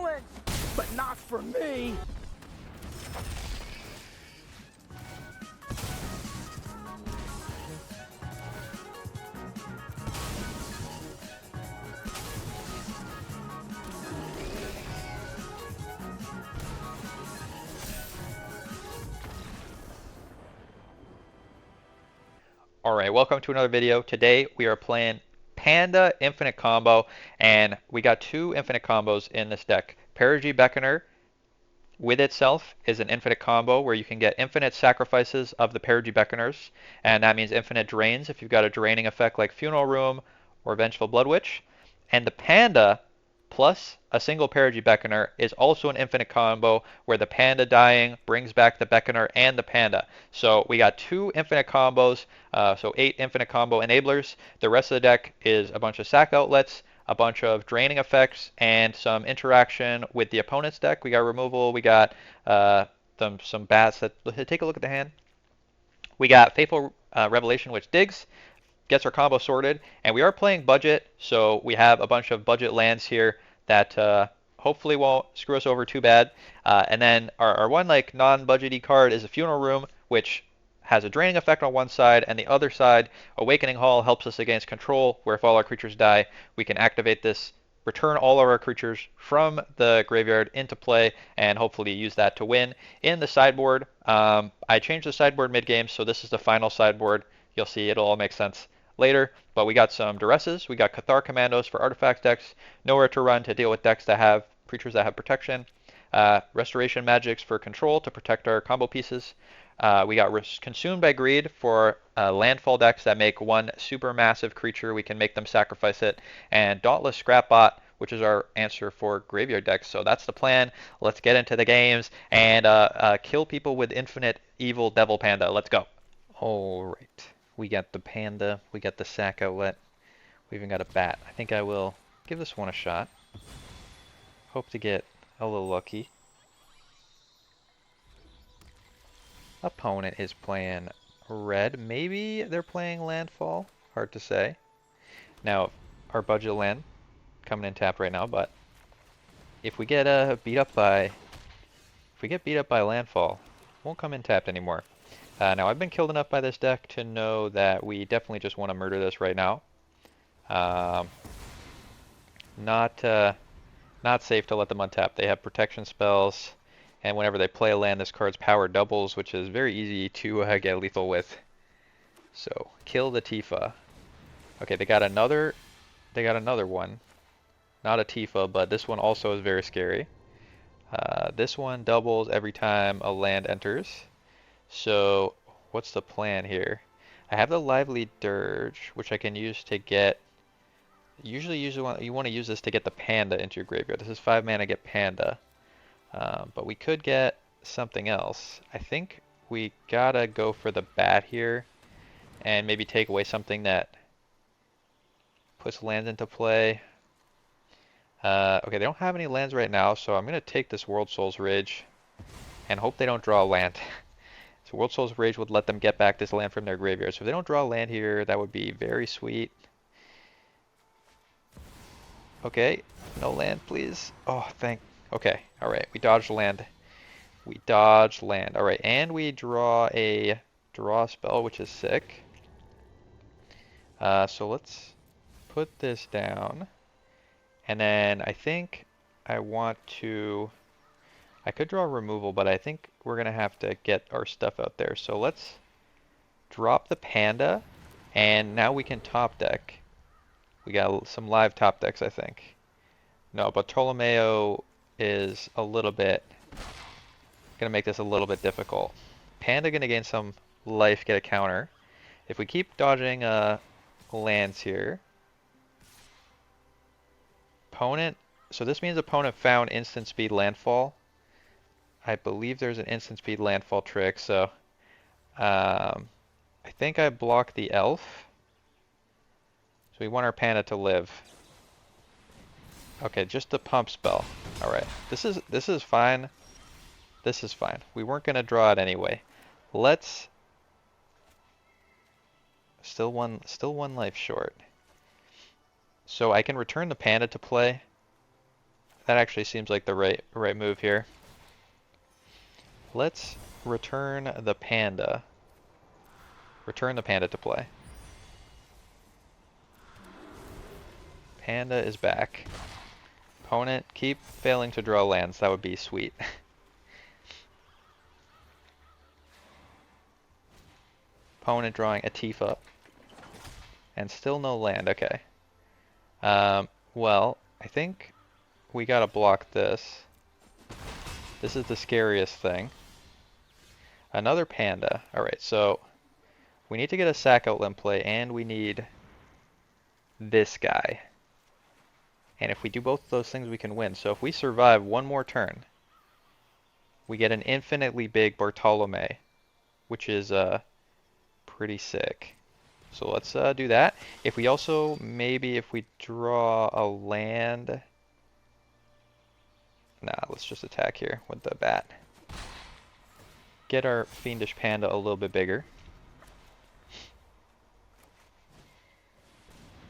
flinch, but not for me. Alright, welcome to another video. Today we are playing Panda Infinite Combo, and we got two infinite combos in this deck. Perigee Beckoner with itself is an infinite combo where you can get infinite sacrifices of the Perigee Beckoners, and that means infinite drains if you've got a draining effect like Funeral Room or Vengeful Blood Witch. And the Panda plus a single Perigee Beckoner is also an infinite combo where the Panda dying brings back the Beckoner and the Panda. So we got two infinite combos, so 8 infinite combo enablers. The rest of the deck is a bunch of sack outlets, a bunch of draining effects, and some interaction with the opponent's deck. We got removal, we got some bats that, take a look at the hand. We got Faithful Revelation, which digs, gets our combo sorted, and we are playing budget, so we have a bunch of budget lands here that hopefully won't screw us over too bad. And then our one like non-budgety card is a Funeral Room, which has a draining effect on one side, and the other side, Awakening Hall, helps us against control, where if all our creatures die, we can activate this, return all of our creatures from the graveyard into play, and hopefully use that to win. In the sideboard, I changed the sideboard mid-game, so this is the final sideboard. You'll see it'll all make sense later, but we got some Duresses, we got Cathar Commandos for artifact decks, Nowhere to Run to deal with decks that have creatures that have protection, Restoration Magics for control to protect our combo pieces. We got Consumed by Greed for landfall decks that make one super massive creature, we can make them sacrifice it, and Dauntless Scrapbot, which is our answer for graveyard decks. So that's the plan. Let's get into the games and kill people with infinite evil devil panda. Let's go. Alright. We got the Panda, we got the sack outlet, we even got a bat. I think I will give this one a shot. Hope to get a little lucky. Opponent is playing red. Maybe they're playing landfall. Hard to say. Now, our budget land coming in tapped right now, but if we get beat up by landfall, it won't come in tapped anymore. Now, I've been killed enough by this deck to know that we definitely just want to murder this right now. Not safe to let them untap. They have protection spells, and whenever they play a land, this card's power doubles, which is very easy to get lethal with. So, kill the Tifa. Okay, they got another one. Not a Tifa, but this one also is very scary. This one doubles every time a land enters. So, what's the plan here? I have the Lively Dirge, which I can use to get... Usually you want to use this to get the Panda into your graveyard. This is 5 mana, get Panda. But we could get something else. I think we gotta go for the bat here, and maybe take away something that puts lands into play. Okay, they don't have any lands right now, so I'm going to take this World Soul's Ridge and hope they don't draw a land. So World Soul's Ridge would let them get back this land from their graveyard. So if they don't draw a land here, that would be very sweet. Okay, no land, please. Oh, okay, alright, we dodged land. We dodged land. Alright, and we draw a spell, which is sick. So let's put this down. And then I think I want to... I could draw removal, but I think we're going to have to get our stuff out there. So let's drop the Panda, and now we can top deck. We got some live top decks, I think. No, but Ptolemaeo is a little bit... going to make this a little bit difficult. Panda going to gain some life, get a counter. If we keep dodging lands here... Opponent... So this means opponent found instant speed landfall. I believe there's an instant speed landfall trick, so I think I blocked the elf. So we want our Panda to live. Okay, just the pump spell. Alright. This is fine. This is fine. We weren't gonna draw it anyway. Let's still one life short. So I can return the Panda to play. That actually seems like the right move here. Let's return the panda. Return the panda to play. Panda is back. Opponent, keep failing to draw lands. That would be sweet. Opponent drawing a Tifa. And still no land. Okay. Well, I think we gotta block this. This is the scariest thing. Another panda. Alright, so we need to get a sack outlet in play, and we need this guy. And if we do both of those things, we can win. So if we survive one more turn, we get an infinitely big Bartolome, which is pretty sick. So let's do that. If we also, maybe if we draw a land... Nah, let's just attack here with the bat. Get our Fiendish Panda a little bit bigger.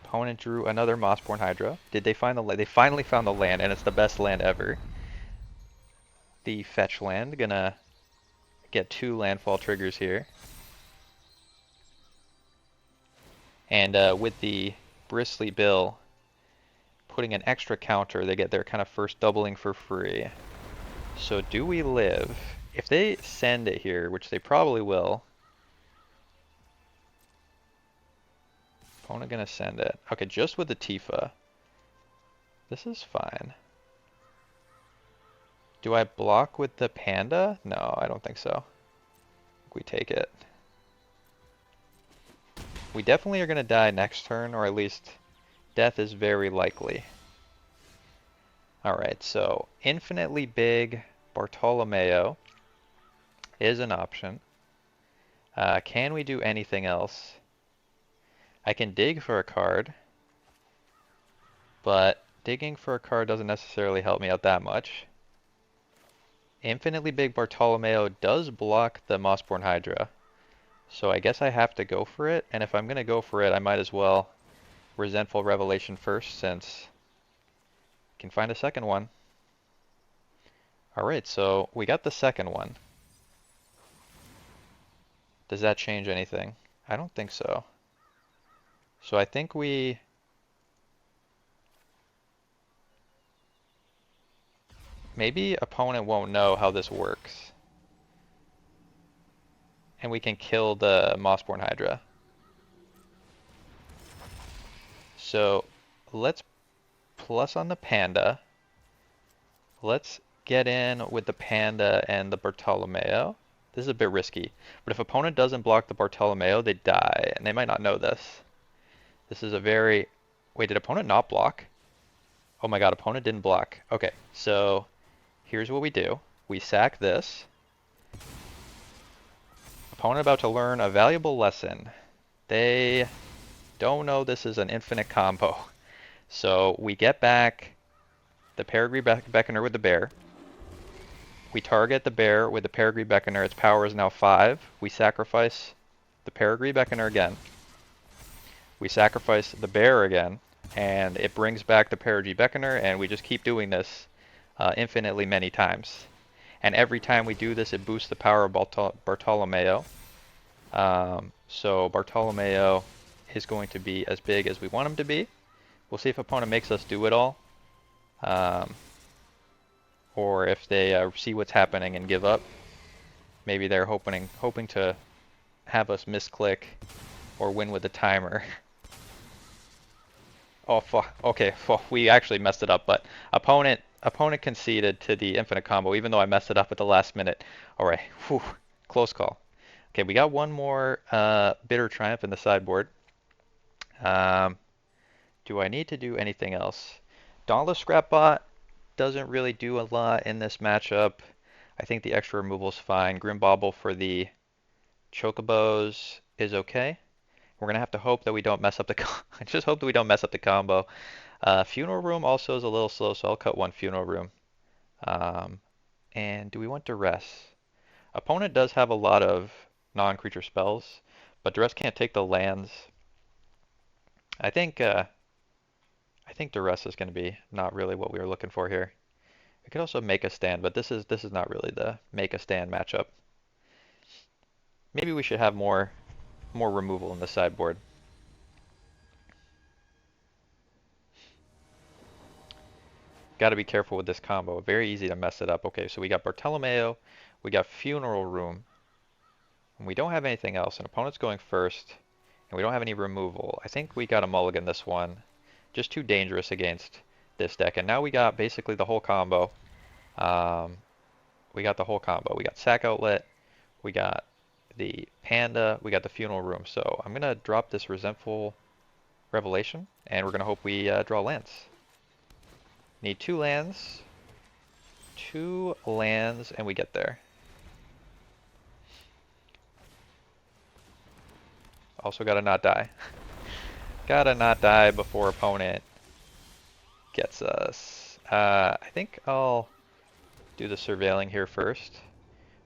Opponent drew another Mossborn Hydra. Did they find the land? They finally found the land, and it's the best land ever. The fetch land, gonna get 2 landfall triggers here. And with the Bristly Bill putting an extra counter, they get their kind of first doubling for free. So do we live? If they send it here, which they probably will. Opponent gonna send it. Okay, just with the Tifa. This is fine. Do I block with the panda? No, I don't think so. We take it. We definitely are gonna die next turn, or at least death is very likely. Alright, so infinitely big Bartolomeo is an option. Can we do anything else? I can dig for a card, but digging for a card doesn't necessarily help me out that much. Infinitely big Bartolomeo does block the Mossborn Hydra, so I guess I have to go for it, and if I'm gonna go for it, I might as well Resentful Revelation first, since I can find a second one. Alright, so we got the second one. Does that change anything? I don't think so. So I think we... Maybe opponent won't know how this works. And we can kill the Mossborn Hydra. So let's plus on the panda. Let's get in with the panda and the Bartolomeo. This is a bit risky, but if opponent doesn't block the Bartolomeo, they die, and they might not know this. This is a very... Wait, did opponent not block? Oh my god, opponent didn't block. Okay, so here's what we do. We sack this. Opponent about to learn a valuable lesson. They don't know this is an infinite combo. So we get back the Perigee Beckoner with the bear. We target the bear with the Perigee Beckoner. Its power is now 5. We sacrifice the Perigee Beckoner again. We sacrifice the bear again, and it brings back the Perigee Beckoner, and we just keep doing this infinitely many times. And every time we do this, it boosts the power of Bartolomeo. So Bartolomeo is going to be as big as we want him to be. We'll see if opponent makes us do it all. Or if they see what's happening and give up. Maybe they're hoping to have us misclick or win with the timer. Oh fuck. Okay, well, we actually messed it up, but opponent conceded to the infinite combo, even though I messed it up at the last minute. Alright, whew, close call. Okay, we got one more Bitter Triumph in the sideboard. Do I need to do anything else? Dauntless Scrapbot doesn't really do a lot in this matchup. I think the extra removal is fine. Grim Bauble for the Chocobos is okay. We're gonna have to hope that we don't mess up the I just hope that we don't mess up the combo. Funeral Room also is a little slow, so I'll cut one Funeral Room. And do we want Duress? Opponent does have a lot of non-creature spells, but Duress can't take the lands. I think Duress is going to be not really what we were looking for here. I could also make a stand, but this is not really the make a stand matchup. Maybe we should have more removal in the sideboard. Got to be careful with this combo. Very easy to mess it up. Okay, so we got Bartolomeo, we got Funeral Room, and we don't have anything else. An opponent's going first, and we don't have any removal. I think we got a mulligan this one. Just too dangerous against this deck. And now we got basically the whole combo. We got the whole combo. We got Sack Outlet, we got the Panda, we got the Funeral Room. So I'm going to drop this Resentful Revelation, and we're going to hope we draw lands. Need 2 lands. 2 lands, and we get there. Also gotta not die. Gotta not die before opponent gets us. I think I'll do the surveilling here first.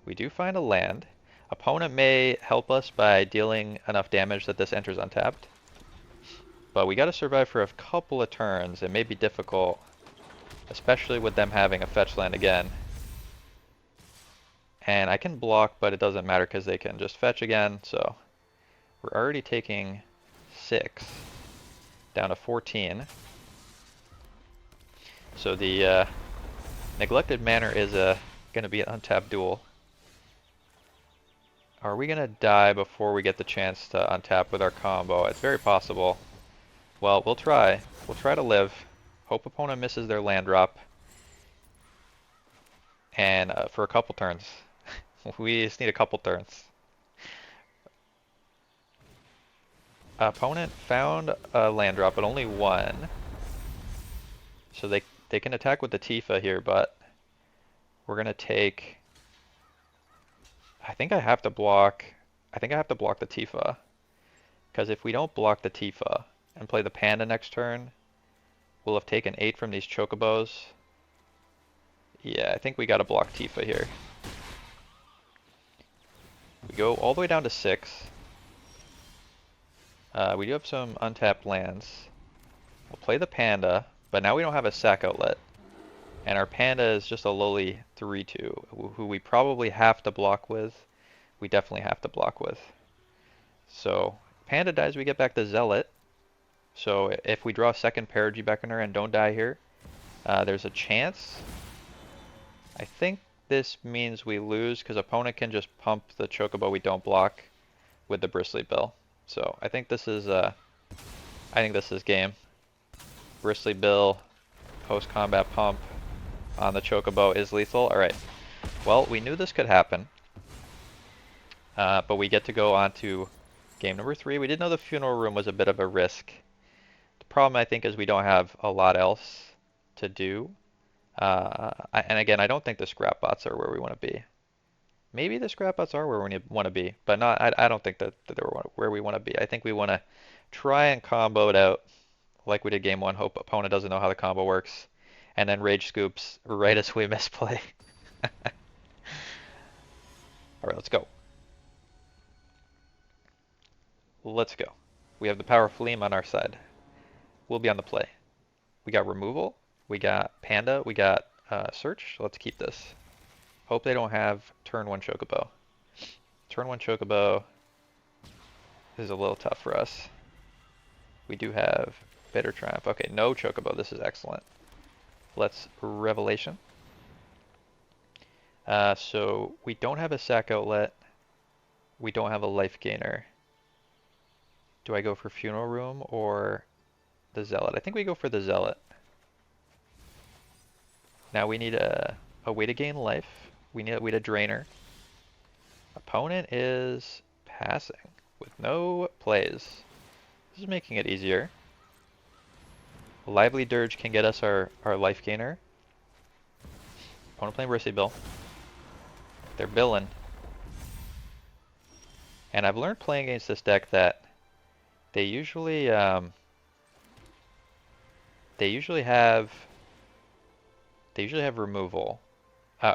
We do find a land. Opponent may help us by dealing enough damage that this enters untapped. But we gotta survive for a couple of turns. It may be difficult, especially with them having a fetch land again. And I can block, but it doesn't matter because they can just fetch again. So we're already taking 6 down to 14. So the Neglected Manor is going to be an untapped duel. Are we going to die before we get the chance to untap with our combo? It's very possible. Well, we'll try. We'll try to live. Hope opponent misses their land drop. And for a couple turns. We just need a couple turns. Opponent found a land drop, but only 1. So they can attack with the Tifa here, but we're gonna take. I think I have to block. I think I have to block the Tifa, because if we don't block the Tifa and play the Panda next turn, we'll have taken 8 from these Chocobos. Yeah, I think we gotta block Tifa here. We go all the way down to 6. We do have some untapped lands. We'll play the Panda, but now we don't have a Sack Outlet. And our Panda is just a lowly 3-2, who we probably have to block with. We definitely have to block with. So, Panda dies, we get back the Zealot. So, if we draw a second Perigee Beckoner and don't die here, there's a chance. I think this means we lose, because opponent can just pump the Chocobo we don't block with the Bristly Bill. So I think this is game. Bristly Bill, post-combat pump on the Chocobo is lethal. Alright, well, we knew this could happen. But we get to go on to game number 3. We did know the Funeral Room was a bit of a risk. The problem, I think, is we don't have a lot else to do. And again, I don't think the scrap bots are where we want to be. Maybe the scrap bots are where we want to be, but not. I don't think that they're where we want to be. I think we want to try and combo it out like we did game 1. Hope opponent doesn't know how the combo works, and then rage scoops right as we misplay. All right, let's go. Let's go. We have the power of Fleem on our side. We'll be on the play. We got removal. We got Panda. We got search. Let's keep this. Hope they don't have turn 1 Chocobo. Turn 1 Chocobo is a little tough for us. We do have Bitter Triumph. Okay, no Chocobo. This is excellent. Let's Revelation. So we don't have a Sack Outlet. We don't have a Life Gainer. Do I go for Funeral Room or the Zealot? I think we go for the Zealot. Now we need a way to gain life. We need a drainer. Opponent is passing with no plays. This is making it easier. Lively Dirge can get us our life gainer. Opponent playing Bristly Bill. They're billing. And I've learned playing against this deck that they usually have removal.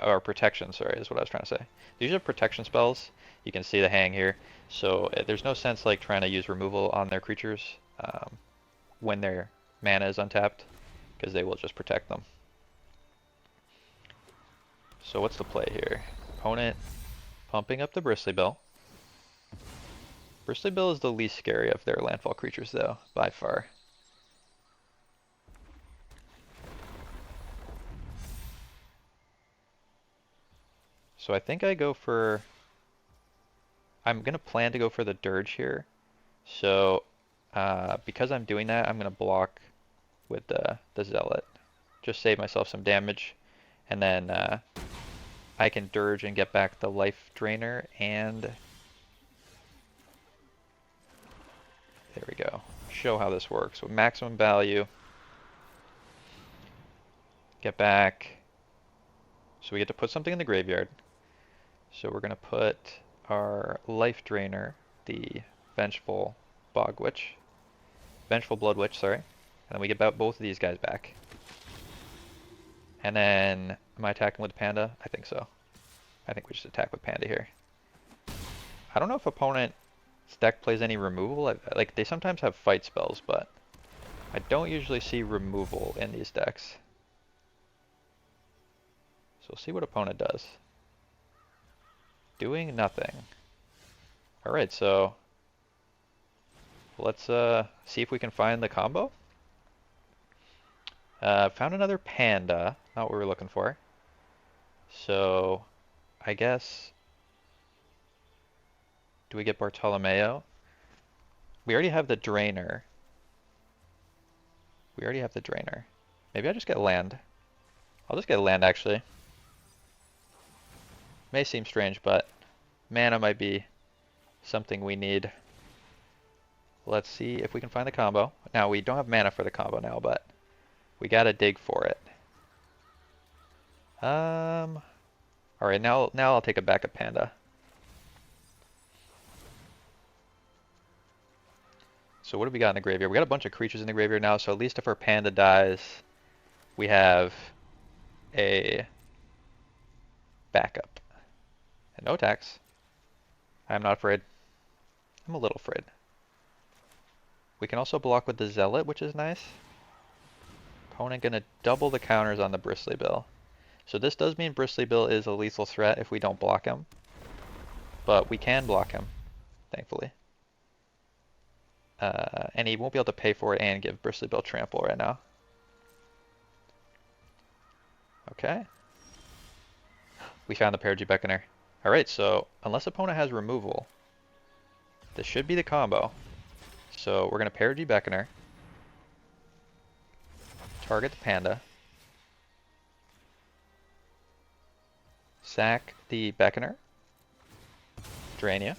Or protection, sorry, is what I was trying to say. They usually have protection spells. You can see the hang here. So there's no sense like trying to use removal on their creatures when their mana is untapped, because they will just protect them. So what's the play here? Opponent pumping up the Bristly Bill. Bristly Bill is the least scary of their landfall creatures though, by far. So I think I go for... I'm going to plan to go for the Dirge here. So because I'm doing that, I'm going to block with the Zealot. Just save myself some damage. And then I can Dirge and get back the Life Drainer and... There we go. Show how this works. With maximum value. Get back. So we get to put something in the graveyard. So we're going to put our Life Drainer, the Vengeful Blood Witch, sorry. And then we get both of these guys back. And then, am I attacking with Panda? I think so. I think we just attack with Panda here. I don't know if opponent's deck plays any removal. Like, they sometimes have fight spells, but I don't usually see removal in these decks. So we'll see what opponent does. Doing nothing. Alright, so let's see if we can find the combo. Found another Panda, not what we were looking for. So I guess, do we get Bartolomeo? We already have the Drainer. Maybe I just get land. I'll just get land actually. May seem strange, but mana might be something we need. Let's see if we can find the combo. Now, we don't have mana for the combo now, but we gotta dig for it. Alright, now I'll take a backup Panda. So what do we got in the graveyard? We got a bunch of creatures in the graveyard now, so at least if our Panda dies, we have a backup. And no attacks. I'm not afraid. I'm a little afraid. We can also block with the Zealot, which is nice. Opponent gonna double the counters on the Bristly Bill. So this does mean Bristly Bill is a lethal threat if we don't block him. But we can block him, thankfully. And he won't be able to pay for it and give Bristly Bill trample right now. Okay. We found the Perigee Beckoner. Alright, so unless opponent has removal, this should be the combo. So we're going to Perigee Beckoner, target the Panda, sack the Beckoner, drain ya.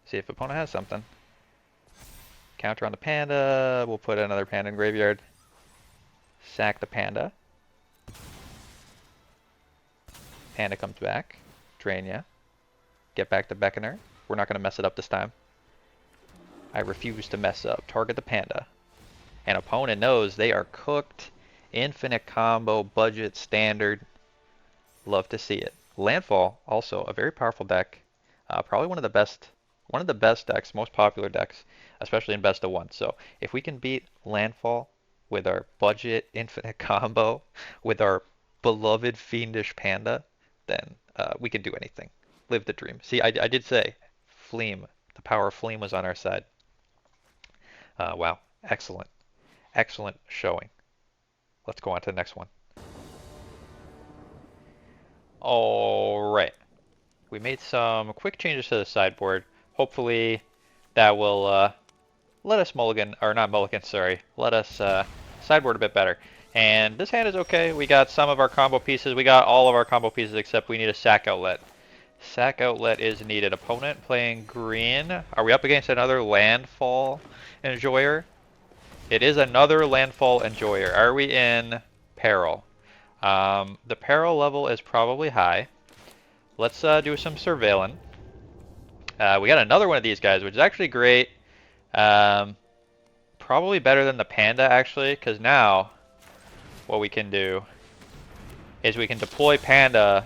See if opponent has something. Counter on the Panda, we'll put another Panda in graveyard. Sack the Panda. Panda comes back. Drain ya. Get back the Beckoner. We're not going to mess it up this time. I refuse to mess up. Target the Panda. And opponent knows they are cooked. Infinite combo, budget, standard. Love to see it. Landfall, also a very powerful deck. Probably one of the best decks, most popular decks, especially in best of one. So if we can beat Landfall with our budget infinite combo, with our beloved Fiendish Panda, then we can do anything. Live the dream. See, I did say Fleem, the power of Fleem was on our side. Wow, excellent. Excellent showing. Let's go on to the next one. Alright. We made some quick changes to the sideboard. Hopefully that will let us mulligan, or not mulligan, sorry, let us sideboard a bit better. And this hand is okay. We got some of our combo pieces. We got all of our combo pieces except we need a sack outlet. Sack outlet is needed. Opponent playing green. Are we up against another landfall enjoyer? It is another landfall enjoyer. Are we in peril? The peril level is probably high. Let's do some surveilling. We got another one of these guys, which is actually great. Probably better than the Panda, actually, because now what we can do is we can deploy Panda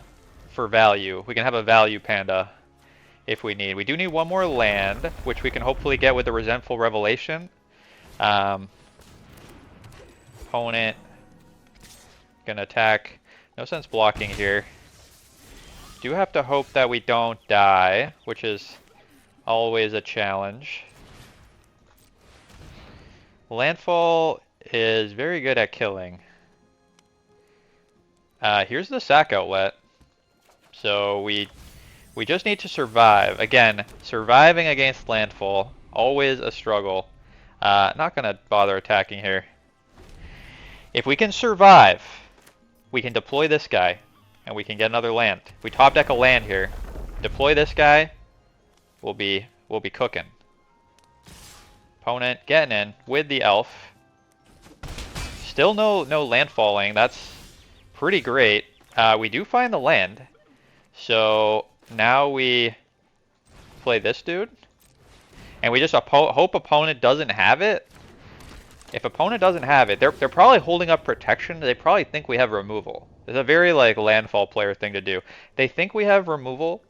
for value. We can have a value Panda if we need. We do need one more land, which we can hopefully get with the Resentful Revelation. opponent gonna attack. No sense blocking here. Do have to hope that we don't die, which is always a challenge. Landfall is very good at killing. Here's the sack outlet. So we just need to survive. Again, surviving against landfall, always a struggle. Not gonna bother attacking here. If we can survive, we can deploy this guy, and we can get another land. We top deck a land here. Deploy this guy, we'll be cooking. Opponent getting in with the elf. Still no landfalling. That's pretty great. We do find the land. So now we play this dude. And we just hope opponent doesn't have it. If opponent doesn't have it, they're probably holding up protection. They probably think we have removal. It's a very like landfall player thing to do. They think we have removal.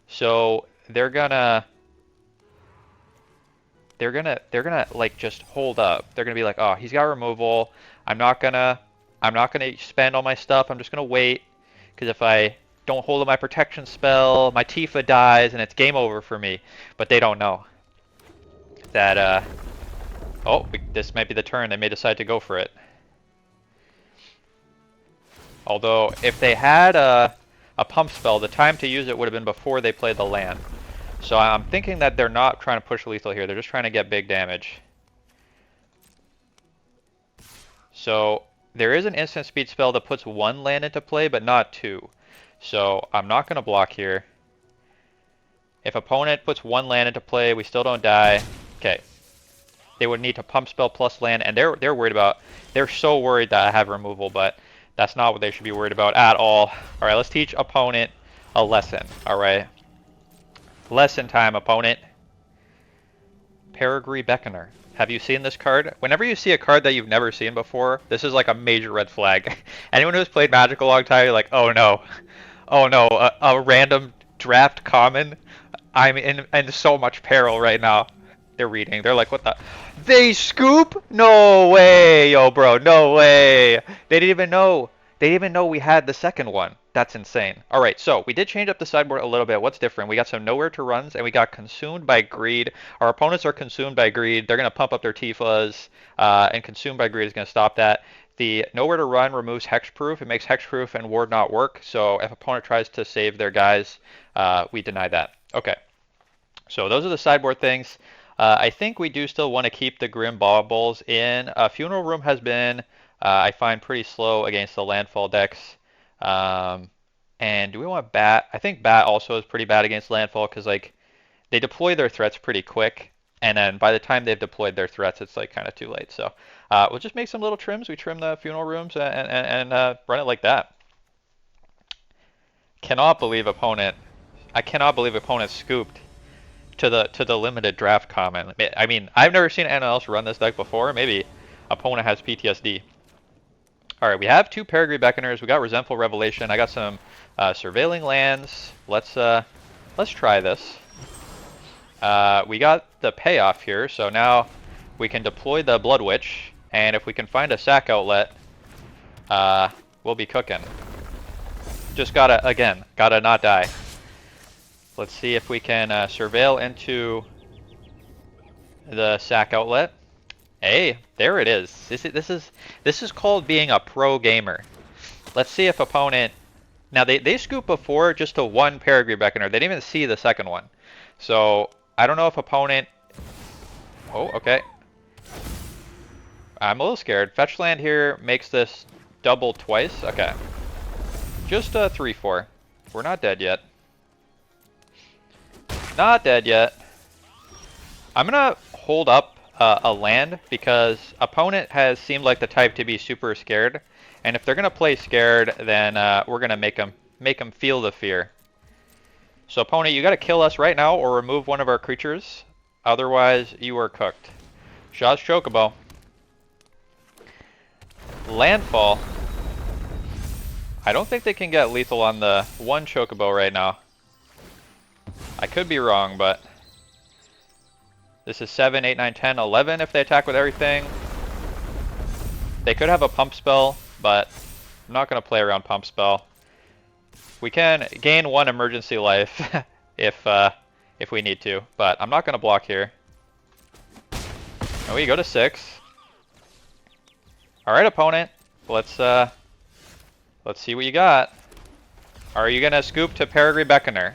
So they're gonna like just hold up. They're gonna be like, oh, he's got removal. I'm not gonna spend all my stuff. I'm just gonna wait, because if I don't hold up my protection spell, my Tifa dies and it's game over for me. But they don't know that oh, this might be the turn. They may decide to go for it. Although if they had a pump spell, the time to use it would have been before they played the land. So I'm thinking that they're not trying to push lethal here. They're just trying to get big damage. So there is an instant speed spell that puts one land into play, but not two. So I'm not going to block here. If opponent puts one land into play, we still don't die. Okay. They would need to pump spell plus land, and they're worried about. They're so worried that I have removal, but that's not what they should be worried about at all. All right, let's teach opponent a lesson. All right. Lesson time, opponent. Perigee Beckoner. Have you seen this card? Whenever you see a card that you've never seen before, this is like a major red flag. Anyone who's played Magic a long time, you're like, oh no. Oh no, a random draft common? I'm in so much peril right now. They're reading. They're like, what the? They scoop? No way, yo bro, no way. They didn't even know. They didn't even know we had the second one. That's insane. All right, so we did change up the sideboard a little bit. What's different? We got some nowhere to runs, and we got consumed by greed. Our opponents are consumed by greed. They're going to pump up their Tifas, and consumed by greed is going to stop that. The nowhere to run removes hexproof. It makes hexproof and ward not work. So if opponent tries to save their guys, we deny that. Okay. So those are the sideboard things. I think we do still want to keep the Grim Baubles in. Funeral Room has been, I find, pretty slow against the landfall decks. And do we want Bat? I think Bat also is pretty bad against landfall because like they deploy their threats pretty quick, and then by the time they've deployed their threats, it's like kind of too late. So we'll just make some little trims. We trim the Funeral Rooms and run it like that. Cannot believe opponent. I cannot believe opponent scooped to the limited draft common. I mean, I've never seen anyone else run this deck before. Maybe opponent has PTSD. All right, we have two Perigee Beckoners. We got Resentful Revelation. I got some Surveilling Lands. Let's try this. We got the payoff here, so now we can deploy the Blood Witch, and if we can find a sack outlet, we'll be cooking. Just gotta not die. Let's see if we can surveil into the sack outlet. Hey, there it is. This is called being a pro gamer. Let's see if opponent. Now they scoop before just to one Perigee Beckoner. They didn't even see the second one. So I don't know if opponent. Oh, okay. I'm a little scared. Fetch land here makes this double twice. Okay. Just a 3/4. We're not dead yet. Not dead yet. I'm gonna hold up a land because opponent has seemed like the type to be super scared, and if they're gonna play scared, then we're gonna make them feel the fear. So opponent, you gotta kill us right now or remove one of our creatures, otherwise you are cooked. Shaw's Chocobo. Landfall. I don't think they can get lethal on the one Chocobo right now. I could be wrong, but this is 7, 8, 9, 10, 11 if they attack with everything. They could have a pump spell, but I'm not going to play around pump spell. We can gain 1 emergency life if we need to, but I'm not going to block here. And we go to 6. All right, opponent. Let's see what you got. Are you going to scoop to Perigee Beckoner?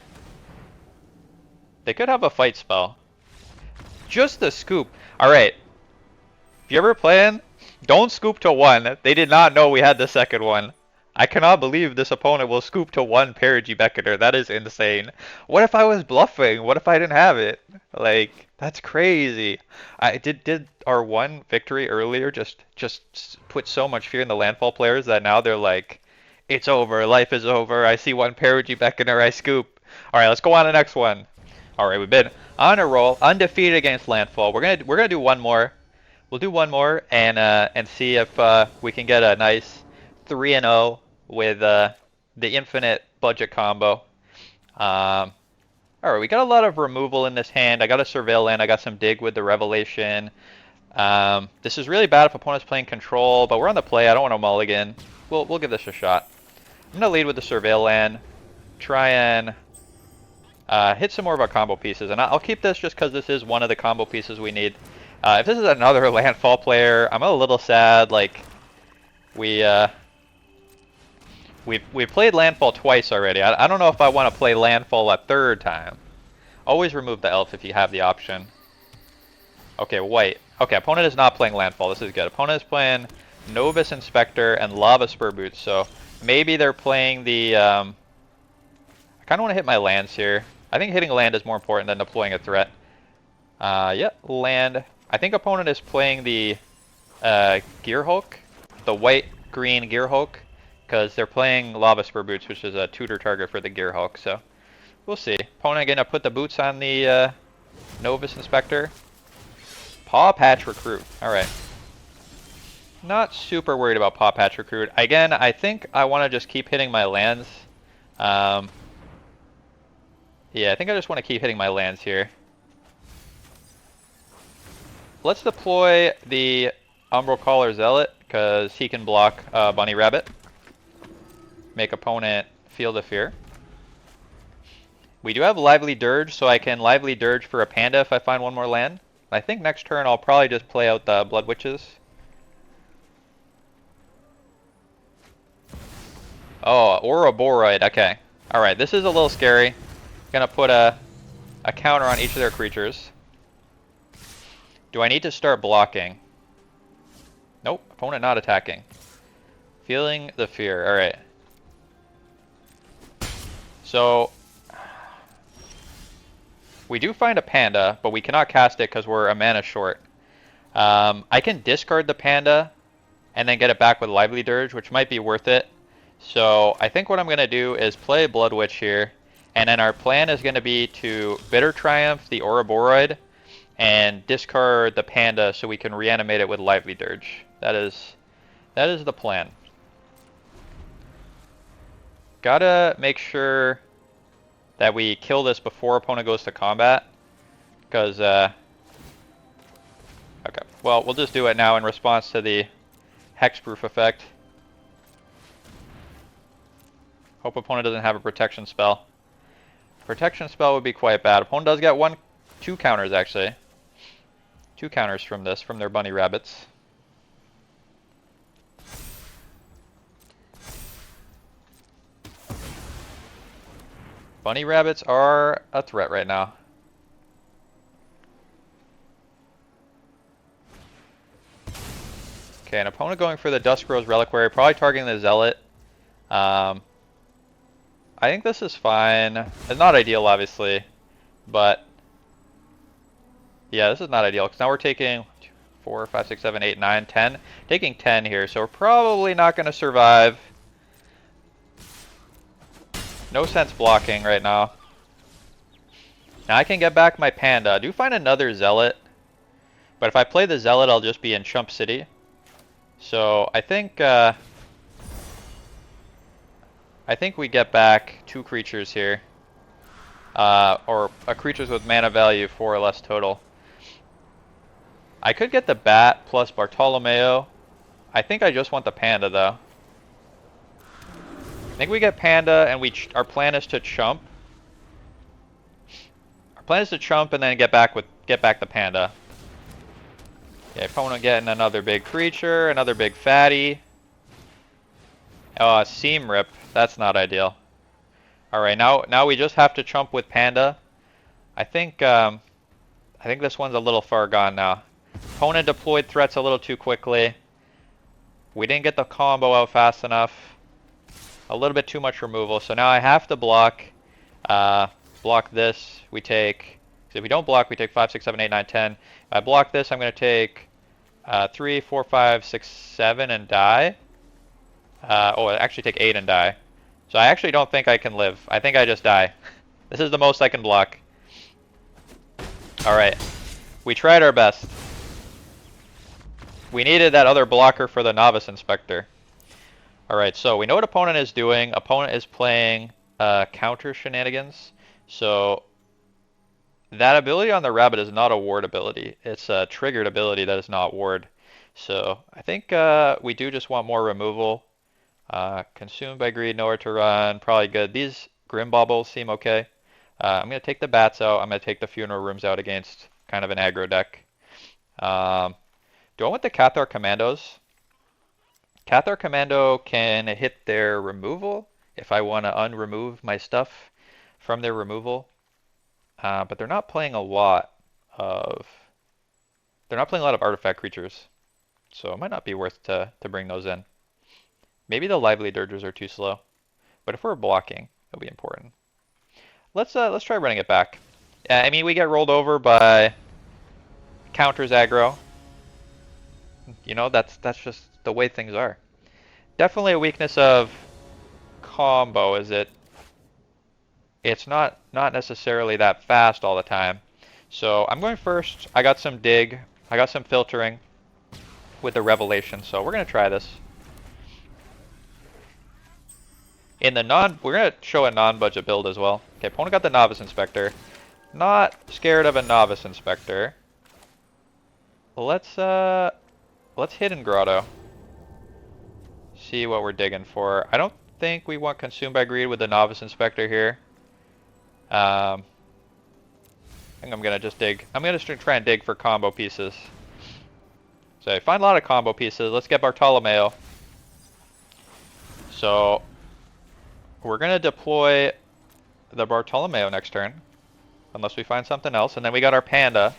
They could have a fight spell. Just the scoop. All right. If you're ever playing, don't scoop to 1. They did not know we had the second one. I cannot believe this opponent will scoop to 1 Perigee Beckoner. That is insane. What if I was bluffing? What if I didn't have it? Like, that's crazy. I did our 1 victory earlier just put so much fear in the landfall players that now they're like, it's over, life is over. I see 1 Perigee Beckoner, I scoop. All right, let's go on to the next one. All right, we've been on a roll, undefeated against landfall. We're gonna do one more. We'll do one more and see if we can get a nice 3-0 with the infinite budget combo. All right, we got a lot of removal in this hand. I got a surveil land. I got some dig with the revelation. This is really bad if opponent's playing control, but we're on the play. I don't want to mulligan. We'll give this a shot. I'm gonna lead with the surveil land. Try and hit some more of our combo pieces, and I'll keep this just because this is one of the combo pieces we need. If this is another landfall player, I'm a little sad. Like we've played landfall twice already. I don't know if I want to play landfall a 3rd time. Always remove the elf if you have the option. Okay, white. Okay, opponent is not playing landfall. This is good. Opponent is playing Novice Inspector and Lava Spur Boots. So maybe they're playing the. I kind of want to hit my lands here. I think hitting land is more important than deploying a threat. Yeah, land. I think opponent is playing the Gear Hulk, the white-green Gear Hulk, because they're playing Lava Spur Boots, which is a tutor target for the Gear Hulk. So we'll see. Opponent gonna put the boots on the Novice Inspector. Paw Patch Recruit. All right. Not super worried about Paw Patch Recruit. Again, I think I want to just keep hitting my lands. Yeah, I think I just want to keep hitting my lands here. Let's deploy the Umbral Caller Zealot, because he can block Bunny Rabbit. Make opponent feel the fear. We do have Lively Dirge, so I can Lively Dirge for a Panda if I find 1 more land. I think next turn I'll probably just play out the Blood Witches. Oh, Ouroboros. Okay. Alright, this is a little scary. Gonna put a counter on each of their creatures. Do I need to start blocking? Nope. Opponent not attacking. Feeling the fear. Alright. So we do find a Panda, but we cannot cast it because we're a mana short. I can discard the Panda and then get it back with Lively Dirge, which might be worth it. So I think what I'm going to do is play Blood Witch here, and then our plan is going to be to Bitter Triumph the Ouroboros and discard the Panda so we can reanimate it with Lively Dirge. That is the plan. Gotta make sure that we kill this before opponent goes to combat, because okay, well, we'll just do it now in response to the hexproof effect. Hope opponent doesn't have a protection spell. Protection spell would be quite bad. Opponent does get 2 counters actually. 2 counters from this, from their Bunny Rabbits. Bunny Rabbits are a threat right now. Okay, an opponent going for the Dusk Rose Reliquary, probably targeting the Zealot. I think this is fine. It's not ideal, obviously, but yeah, this is not ideal because now we're taking 4, 5, 6, 7, 8, 9, 10. Taking 10 here, so we're probably not going to survive. No sense blocking right now. Now I can get back my Panda. I do find another Zealot, but if I play the Zealot, I'll just be in Chump City. So I think we get back 2 creatures here, or creatures with mana value 4 or less total. I could get the Bat plus Bartolomeo. I think I just want the Panda, though. I think we get Panda, and our plan is to chump. Our plan is to chump and then get back the Panda. Yeah, opponent getting another big creature, another big fatty. Oh, a seam rip. That's not ideal. Alright, now we just have to chump with Panda. I think this one's a little far gone now. Opponent deployed threats a little too quickly. We didn't get the combo out fast enough. A little bit too much removal. So now I have to block. Block this. We take. So if we don't block, we take 5, 6, 7, 8, 9, 10. If I block this, I'm going to take 3, 4, 5, 6, 7 and die. I actually take 8 and die. So I actually don't think I can live. I think I just die. This is the most I can block. Alright. We tried our best. We needed that other blocker for the Novice Inspector. Alright, so we know what opponent is doing. Opponent is playing counter shenanigans. So that ability on the rabbit is not a ward ability. It's a triggered ability that is not ward. So I think we do just want more removal. Consumed by greed, nowhere to run, probably good. These Grim Baubles seem okay. I'm going to take the bats out. I'm going to take the funeral rooms out against kind of an aggro deck. Do I want the Cathar Commandos? Cathar Commando can hit their removal if I want to unremove my stuff from their removal. But they're not playing a lot of artifact creatures. So it might not be worth to bring those in. Maybe the Lively Dirgers are too slow. But if we're blocking, it'll be important. Let's try running it back. I mean, we get rolled over by counters aggro. You know, that's just the way things are. Definitely a weakness of combo is it's not necessarily that fast all the time. So I'm going first. I got some dig. I got some filtering with the Revelation. So we're going to try this. We're going to show a non-budget build as well. Okay, opponent got the Novice Inspector. Not scared of a Novice Inspector. Let's Hidden Grotto. See what we're digging for. I don't think we want Consumed by Greed with the Novice Inspector here. I think I'm gonna just dig. I'm gonna try and dig for combo pieces. So I find a lot of combo pieces. Let's get Bartolomeo. So we're gonna deploy the Bartolomeo next turn, unless we find something else. And then we got our Panda.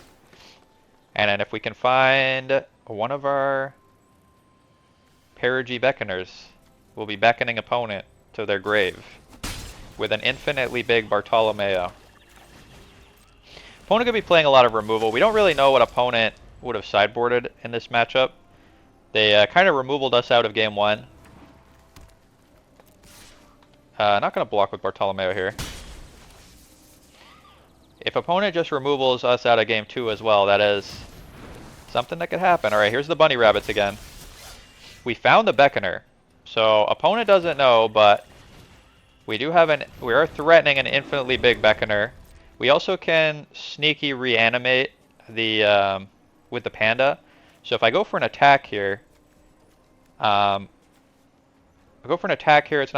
And then if we can find one of our Perigee Beckoners, we'll be beckoning opponent to their grave with an infinitely big Bartolomeo. Opponent could be playing a lot of removal. We don't really know what opponent would have sideboarded in this matchup. They kind of removaled us out of game 1. Not going to block with Bartolomeo here. If opponent just removals us out of game 2 as well, that is something that could happen. Alright, here's the bunny rabbits again. We found the Beckoner. So opponent doesn't know, but we are threatening an infinitely big Beckoner. We also can sneaky reanimate the with the Panda. So if I go for an attack here, it's not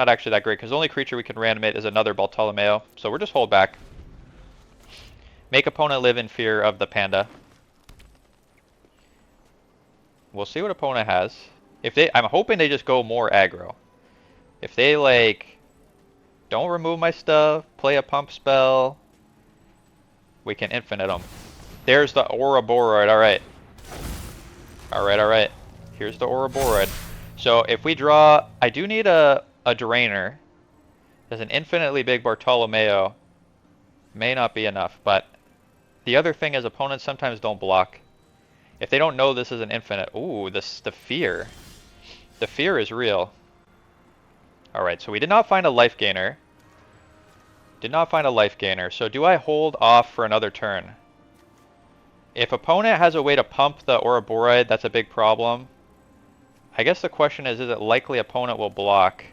actually that great because the only creature we can reanimate is another Bartolomeo. So we're just hold back. Make opponent live in fear of the Panda. We'll see what opponent has. I'm hoping they just go more aggro. If they like don't remove my stuff, play a pump spell, we can infinite them. There's the Ouroboros. Alright. Alright. Here's the Ouroboros. So if we draw, I do need a drainer. There's an infinitely big Bartolomeo. May not be enough, but the other thing is opponents sometimes don't block. If they don't know this is an infinite, ooh, the fear. The fear is real. Alright, so we did not find a life gainer. So do I hold off for another turn? If opponent has a way to pump the Ouroboros, that's a big problem. I guess the question is it likely opponent will block?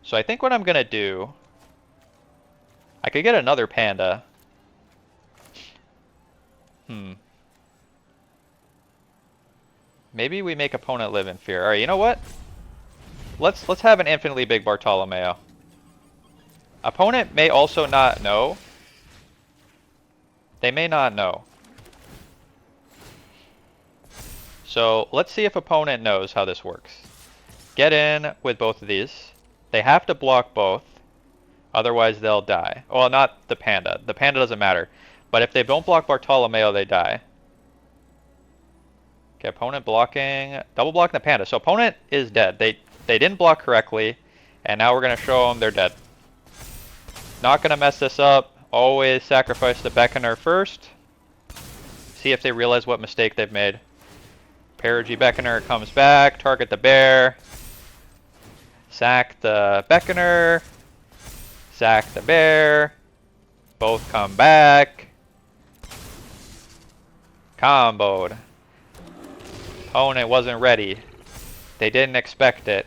So I think what I'm going to do, I could get another Panda. Maybe we make opponent live in fear. Alright, you know what? Let's have an infinitely big Bartolomeo. Opponent may also not know. They may not know. So let's see if opponent knows how this works. Get in with both of these. They have to block both. Otherwise they'll die. Well, not the panda. The panda doesn't matter. But if they don't block Bartolomeo, they die. Okay, opponent blocking. Double blocking the panda. So opponent is dead. They didn't block correctly. And now we're going to show them they're dead. Not going to mess this up. Always sacrifice the Beckoner first. See if they realize what mistake they've made. Perigee Beckoner comes back. Target the bear. Sack the Beckoner. Sack the bear. Both come back. Comboed. Opponent wasn't ready. They didn't expect it.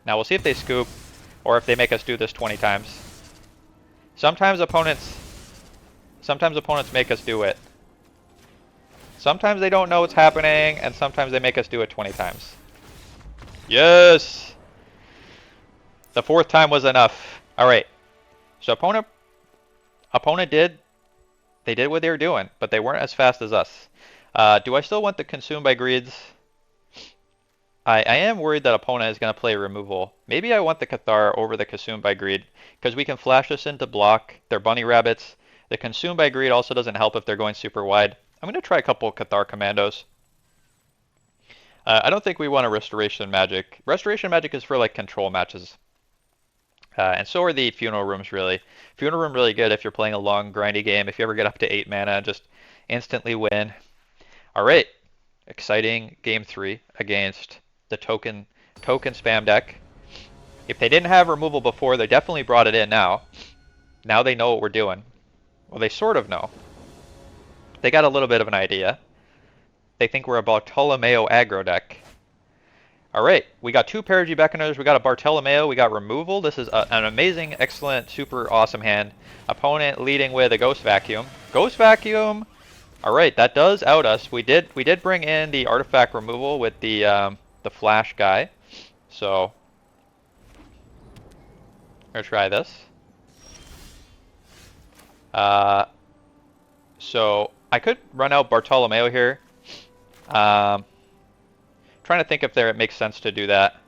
Now we'll see if they scoop or if they make us do this 20 times. Sometimes opponents make us do it. Sometimes they don't know what's happening, and sometimes they make us do it 20 times. Yes! The 4th time was enough. Alright. So opponent did what they were doing, but they weren't as fast as us. Do I still want the consume by greeds? I am worried that opponent is going to play removal. Maybe I want the Cathar over the consume by greed, because we can flash this into block their bunny rabbits. The consume by greed also doesn't help if they're going super wide. I'm going to try a couple Cathar commandos. I don't think we want a restoration magic. Restoration magic is for like control matches. And so are the funeral rooms really. Funeral room really good if you're playing a long grindy game. If you ever get up to 8 mana, just instantly win. Alright, exciting game 3 against the token spam deck. If they didn't have removal before, they definitely brought it in now. Now they know what we're doing. Well, they sort of know. They got a little bit of an idea. They think we're a Bartolomeo aggro deck. Alright, we got 2 Perigee Beckoners, we got a Bartolomeo, we got removal. This is an amazing, excellent, super awesome hand. Opponent leading with a Ghost Vacuum. Ghost Vacuum! Alright, that does out us. We did bring in the artifact removal with the flash guy. So we're gonna try this. So I could run out Bartolomeo here. Trying to think if it makes sense to do that.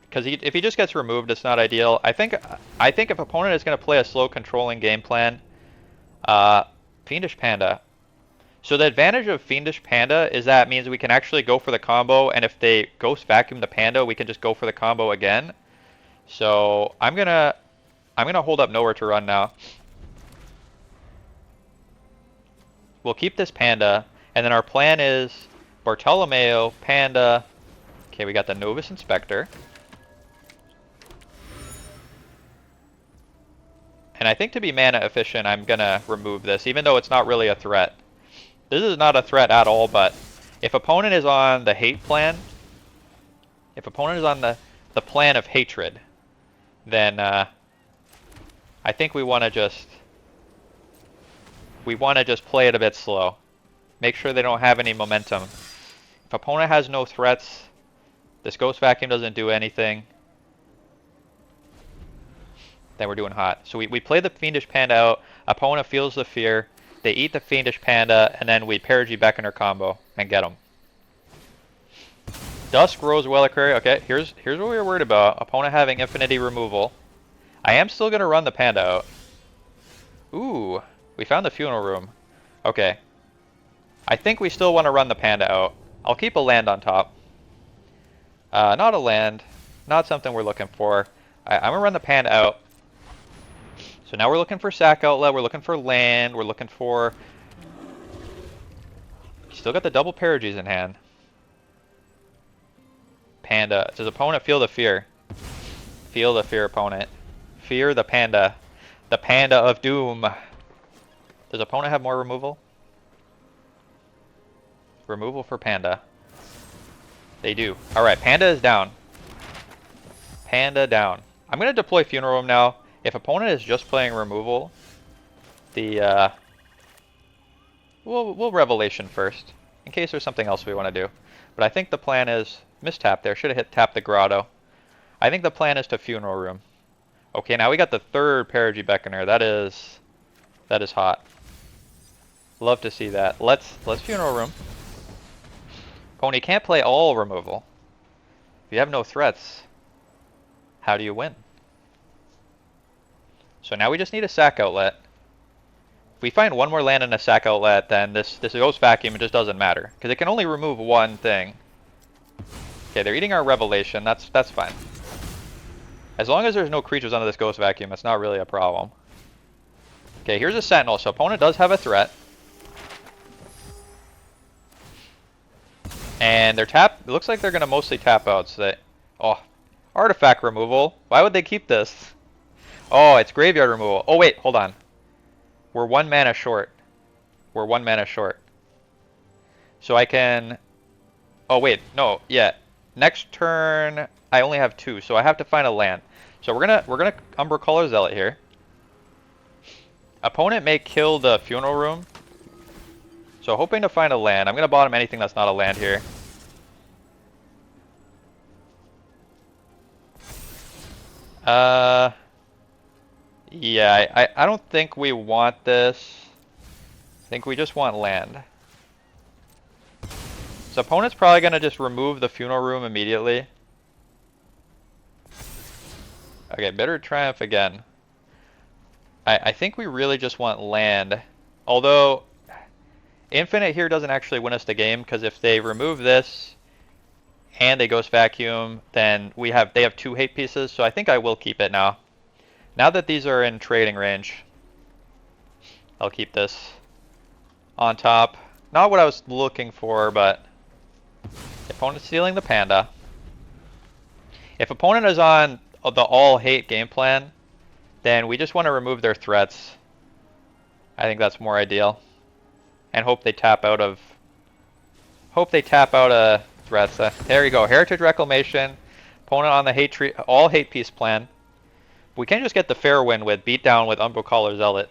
Because if he just gets removed, it's not ideal. I think if opponent is going to play a slow controlling game plan, Fiendish Panda. So the advantage of Fiendish Panda is that it means we can actually go for the combo, and if they Ghost Vacuum the Panda, we can just go for the combo again. So I'm gonna hold up nowhere to run now. We'll keep this Panda, and then our plan is Bartolomeo, Panda. Okay, we got the Novus Inspector. And I think to be mana efficient, I'm gonna remove this, even though it's not really a threat. This is not a threat at all, but if opponent is on the hate plan, if opponent is on the plan of hatred, then I think we want to just play it a bit slow. Make sure they don't have any momentum. If opponent has no threats, this Ghost Vacuum doesn't do anything, then we're doing hot. So we play the Fiendish Panda out, opponent feels the fear, they eat the Fiendish Panda, and then we Perigee Beckoner combo and get them. Dusk Rose Wellicary. Okay, here's what we were worried about. Opponent having infinity removal. I am still going to run the Panda out. Ooh, we found the funeral room. Okay. I think we still want to run the Panda out. I'll keep a land on top. Not a land. Not something we're looking for. I'm going to run the Panda out. So now we're looking for sack outlet, we're looking for land, we're looking for... Still got the double Perigees in hand. Panda. Does opponent feel the fear? Feel the fear, opponent. Fear the Panda. The Panda of Doom. Does opponent have more removal? Removal for Panda. They do. Alright, Panda is down. Panda down. I'm going to deploy Funeral Room now. If opponent is just playing removal, we'll Revelation first, in case there's something else we want to do. But I think the plan is, mistap there, should have hit tap the grotto. I think the plan is to Funeral Room. Okay, now we got the third Perigee Beckoner. That is hot. Love to see that. Let's Funeral Room. Pony can't play all removal. If you have no threats, how do you win? So now we just need a sack outlet. If we find one more land in a sack outlet, then this Ghost Vacuum, it just doesn't matter. Because it can only remove one thing. Okay, they're eating our Revelation. That's fine. As long as there's no creatures under this Ghost Vacuum, it's not really a problem. Okay, here's a Sentinel. So opponent does have a threat. And they're it looks like they're going to mostly tap out. So oh, artifact removal. Why would they keep this? Oh, it's graveyard removal. Oh, wait, hold on. We're 1 mana short. We're 1 mana short. So I can... Oh, wait, no, yeah. Next turn, I only have 2, so I have to find a land. So we're gonna Umbra Color Zealot here. Opponent may kill the Funeral Room. So hoping to find a land. I'm gonna bottom anything that's not a land here. Yeah, I don't think we want this. I think we just want land. So opponent's probably gonna just remove the Funeral Room immediately. Okay, Bitter Triumph again. I think we really just want land. Although, Infinite here doesn't actually win us the game, because if they remove this and they Ghost Vacuum, then they have 2 hate pieces, so I think I will keep it now. Now that these are in trading range, I'll keep this on top. Not what I was looking for, but opponent's stealing the Panda. If opponent is on the all-hate game plan, then we just want to remove their threats. I think that's more ideal. And hope they tap out of threats. There you go. Heritage Reclamation. Opponent on the all hate piece plan. We can just get the fair win with beatdown with Umbra Collar Zealot.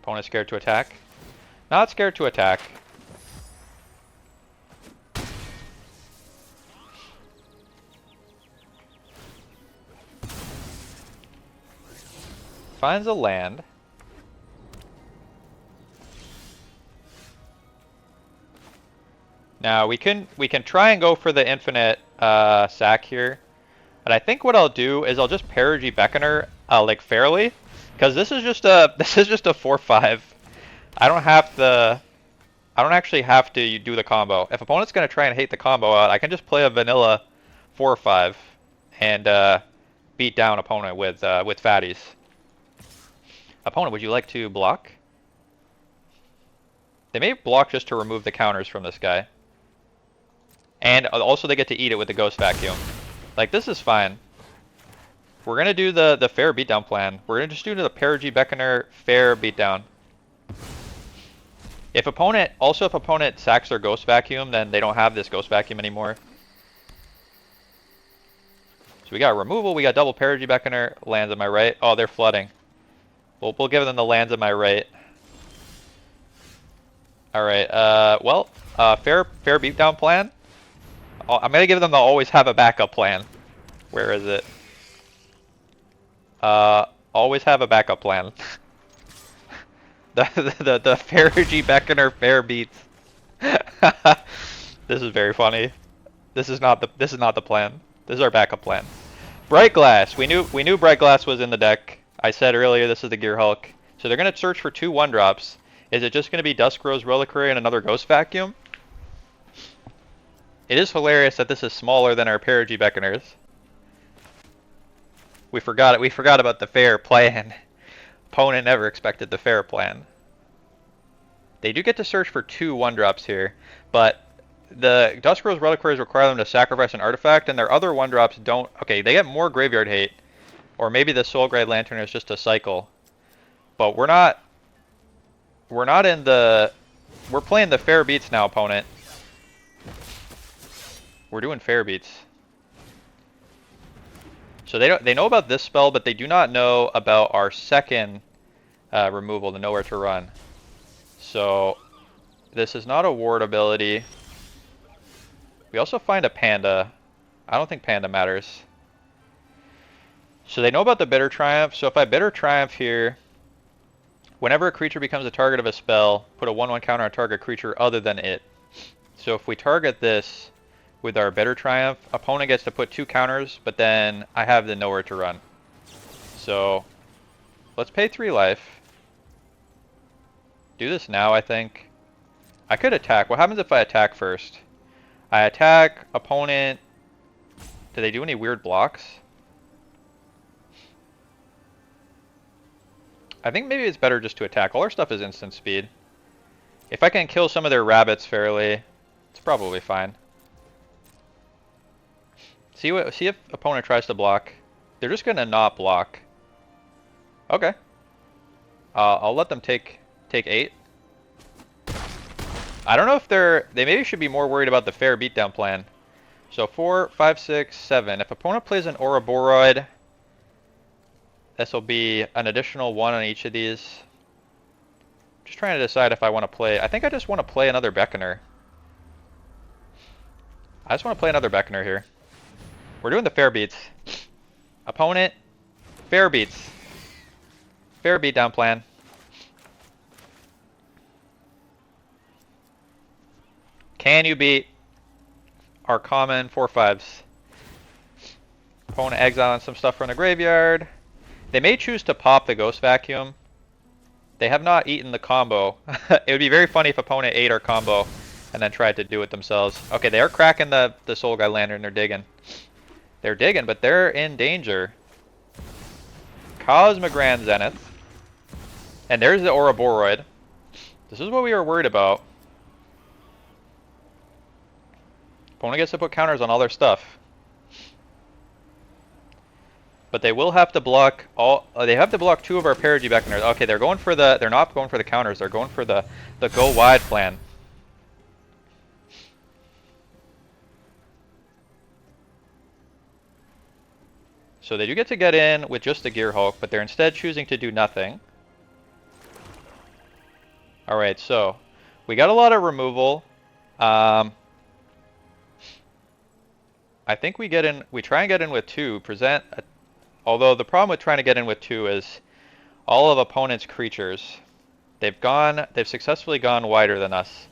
Opponent scared to attack. Not scared to attack. Finds a land. Now we can try and go for the infinite sack here, but I think what I'll do is I'll just Perigee Beckoner like fairly, because this is just a 4/5. I don't actually have to do the combo. If opponent's gonna try and hate the combo out, I can just play a vanilla 4/5 and beat down opponent with fatties. Opponent, would you like to block? They may block just to remove the counters from this guy. And also they get to eat it with the Ghost Vacuum. Like, this is fine. We're going to do the fair beatdown plan. We're going to just do the Perigee Beckoner fair beatdown. If opponent sacks their Ghost Vacuum, then they don't have this Ghost Vacuum anymore. So we got removal, we got double Perigee Beckoner, lands on my right. Oh, they're flooding. We'll give them the lands on my right. Alright, fair beatdown plan. I'm gonna give them the always have a backup plan. Where is it? Always have a backup plan. the Perigee Beckoner fair beats. This is very funny. This is not the plan. This is our backup plan. Bright Glass. We knew Bright Glass was in the deck. I said earlier this is the Gear Hulk. So they're gonna search for 2 1-drops. Is it just gonna be Dusk Rose Reliquary and another Ghost Vacuum? It is hilarious that this is smaller than our Perigee Beckoners. We forgot about the fair plan. Opponent never expected the fair plan. They do get to search for 2 1-drops here, but the Dusk Rose Reliquaries require them to sacrifice an artifact, and their other 1-drops don't. Okay, they get more graveyard hate, or maybe the Soul Grade Lantern is just a cycle. But we're playing the fair beats now, opponent. We're doing fair beats. So they know about this spell, but they do not know about our second removal, the Nowhere to Run. So this is not a ward ability. We also find a panda. I don't think panda matters. So they know about the Bitter Triumph. So if I Bitter Triumph here, whenever a creature becomes a target of a spell, put a 1/1 counter on target creature other than it. So if we target this with our Bitter Triumph, opponent gets to put 2 counters, but then I have the nowhere to run. So let's pay 3 life. Do this now, I think. I could attack. What happens if I attack first? I attack, opponent. Do they do any weird blocks? I think maybe it's better just to attack. All our stuff is instant speed. If I can kill some of their rabbits fairly, it's probably fine. See if opponent tries to block. They're just gonna not block. Okay. I'll let them take 8. I don't know if they maybe should be more worried about the fair beatdown plan. So 4, 5, 6, 7. If opponent plays an Ouroboros, this will be an additional 1 on each of these. Just trying to decide if I want to play. I think I just want to play another Beckoner. I just want to play another Beckoner here. We're doing the fair beats. Opponent, fair beats. Fair beatdown plan. Can you beat our common 4/5s? Opponent exiling some stuff from the graveyard. They may choose to pop the Ghost Vacuum. They have not eaten the combo. It would be very funny if opponent ate our combo and then tried to do it themselves. Okay, they are cracking the Soul Guide Lantern. They're digging. They're digging, but they're in danger. Cosmogran Zenith. And there's the Ouroboros. This is what we were worried about. Opponent gets to put counters on all their stuff. But they will have to block all. They have to block 2 of our Perigee Beckoners. Okay, they're going for the. They're not going for the counters. They're going for the go wide plan. So they do get to get in with just the Gear Hulk, but they're instead choosing to do nothing. All right, so we got a lot of removal. I think we get in. We try and get in with 2. Present. Although the problem with trying to get in with 2 is all of opponent's creatures. They've successfully gone wider than us.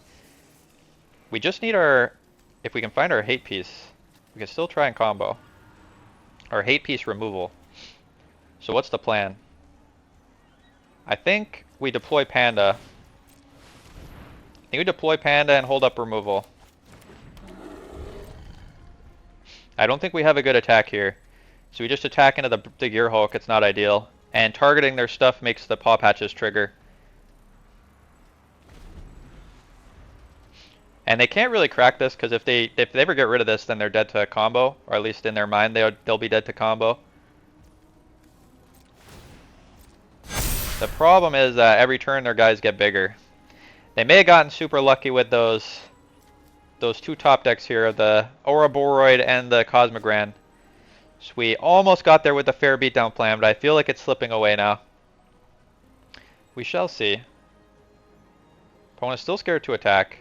We just need our. If we can find our hate piece, we can still try and combo. Our hate piece removal. So what's the plan? I think we deploy Panda. I think we deploy Panda and hold up removal. I don't think we have a good attack here. So we just attack into the Gear Hulk. It's not ideal. And targeting their stuff makes the Paw Patches trigger. And they can't really crack this because if they ever get rid of this, then they're dead to a combo. Or at least in their mind, they'll be dead to combo. The problem is that every turn their guys get bigger. They may have gotten super lucky with those 2 top decks here, the Ouroboros and the Cosmogran. So we almost got there with the fair beatdown plan, but I feel like it's slipping away now. We shall see. Opponent's still scared to attack.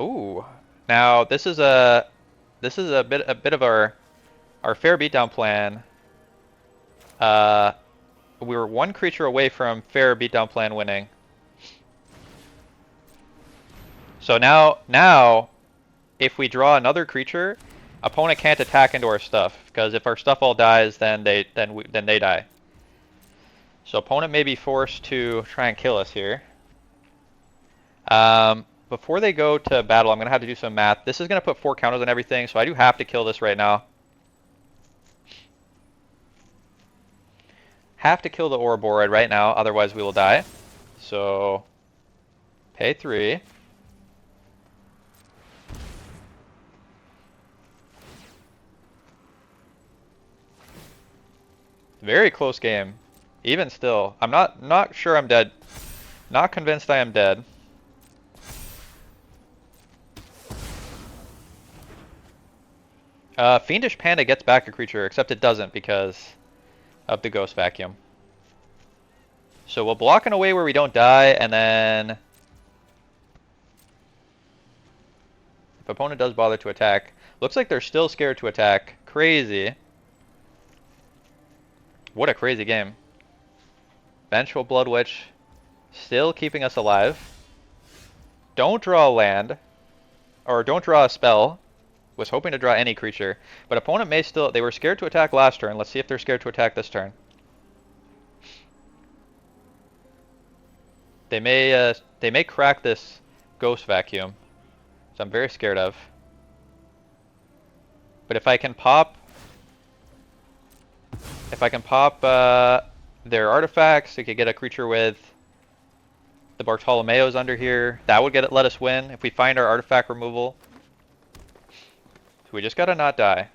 Ooh. Now this is a bit of our fair beatdown plan. We were 1 creature away from fair beatdown plan winning. So now, if we draw another creature, opponent can't attack into our stuff because if our stuff all dies, then they die. So opponent may be forced to try and kill us here. Before they go to battle, I'm gonna have to do some math. This is gonna put 4 counters on everything, so I do have to kill this right now. Have to kill the Ouroboros right now, otherwise we will die. So pay 3. Very close game. Even still. I'm not sure I'm dead. Not convinced I am dead. Fiendish Panda gets back a creature, except it doesn't because of the Ghost Vacuum. So we'll block in a way where we don't die, and then if opponent does bother to attack, looks like they're still scared to attack. Crazy. What a crazy game. Vengeful Blood Witch still keeping us alive. Don't draw a land, or don't draw a spell. Was hoping to draw any creature, but opponent may still. They were scared to attack last turn. Let's see if they're scared to attack this turn. They may crack this Ghost Vacuum, so I'm very scared of. But if I can pop their artifacts, we could get a creature with the Bartolomeo's under here. That would let us win if we find our artifact removal. So we just gotta not die.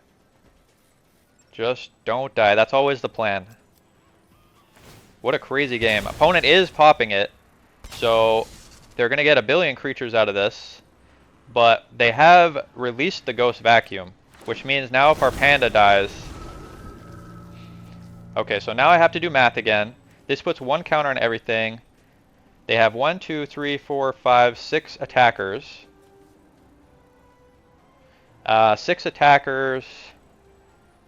Just don't die. That's always the plan. What a crazy game. Opponent is popping it, so they're gonna get a billion creatures out of this. But they have released the Ghost Vacuum, which means now if our Panda dies... Okay, so now I have to do math again. This puts one counter on everything. They have 1, 2, 3, 4, 5, 6 attackers. 6 attackers.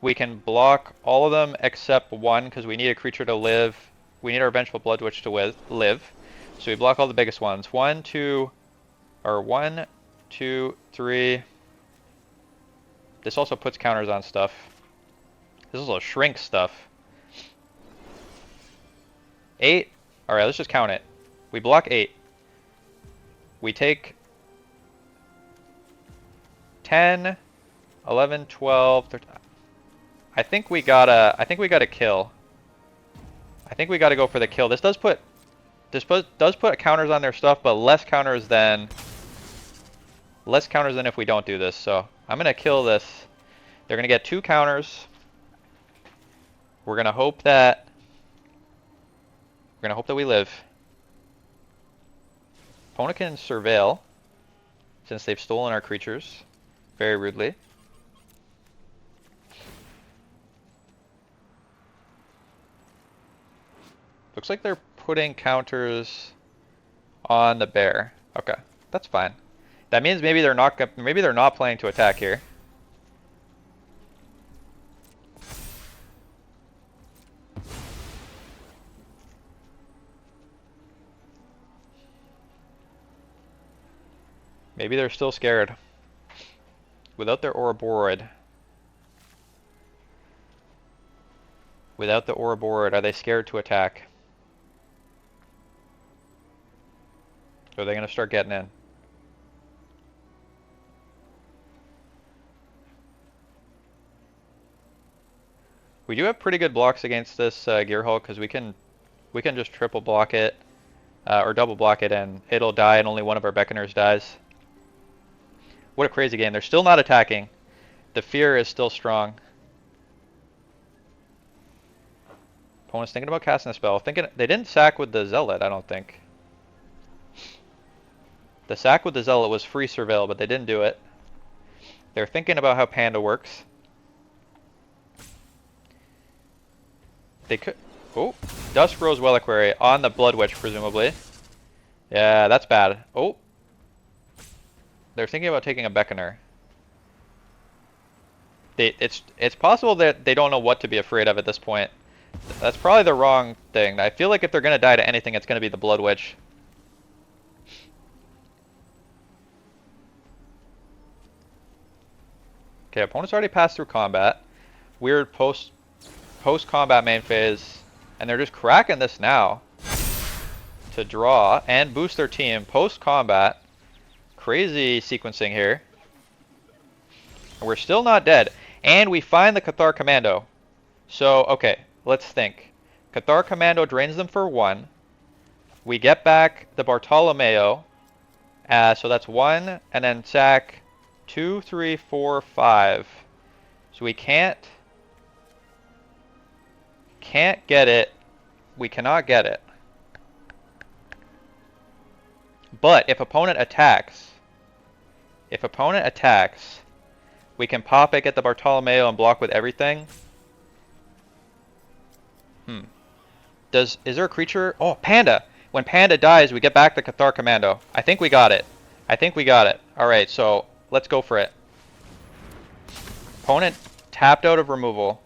We can block all of them except one because we need a creature to live. We need our Vengeful Blood Witch to live. So we block all the biggest ones. 1, 2, 3. This also puts counters on stuff. This also shrinks stuff. 8. Alright, let's just count it. We block 8. We take 10, 11, 12, 13. I think we gotta kill. I think we gotta go for the kill. This does put counters on their stuff, but less counters than if we don't do this. So I'm gonna kill this. They're gonna get 2 counters. We're gonna hope that we live. Opponent can surveil since they've stolen our creatures very rudely. Looks like they're putting counters on the bear. Okay, that's fine. That means maybe they're not planning to attack here. Maybe they're still scared. Without their Ouroboros. Without the Ouroboros, are they scared to attack? Or are they going to start getting in? We do have pretty good blocks against this Gear Hulk because we can just triple block it or double block it and it'll die and only one of our Beckoners dies. What a crazy game. They're still not attacking. The fear is still strong. Opponent's thinking about casting a spell. They didn't sack with the Zealot, I don't think. The sack with the Zealot was free surveil, but they didn't do it. They're thinking about how Panda works. They could... Oh, Dusk Rose Reliquary on the Blood Witch, presumably. Yeah, that's bad. Oh. They're thinking about taking a Beckoner. It's possible that they don't know what to be afraid of at this point. That's probably the wrong thing. I feel like if they're going to die to anything, it's going to be the Blood Witch. Okay, opponent's already passed through combat. Weird post-combat main phase. And they're just cracking this now. To draw and boost their team post-combat. Crazy sequencing here. We're still not dead. And we find the Cathar Commando. So, okay, let's think. Cathar Commando drains them for 1. We get back the Bartolomeo. So that's 1. And then sack 2, 3, 4, 5. So we can't get it. We cannot get it. But if opponent attacks, We can pop it, get the Bartolomeo, and block with everything. Is there a creature? Oh, Panda! When Panda dies, we get back the Cathar Commando. I think we got it. I think we got it. Alright, so let's go for it. Opponent tapped out of removal.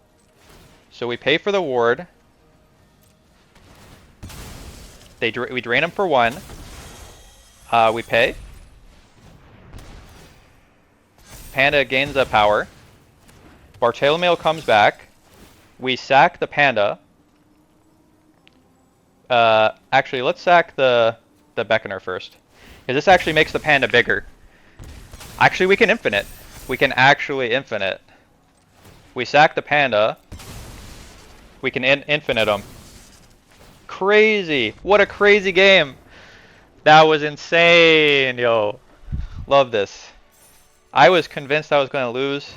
So we pay for the ward. We drain him for 1. We pay. Panda gains a power. Bartolomeo comes back. We sack the Panda. Actually, let's sack the Beckoner first. Because this actually makes the Panda bigger. Actually, we can infinite. We can actually infinite. We sack the Panda. We can infinite him. Crazy! What a crazy game! That was insane, yo. Love this. I was convinced I was going to lose.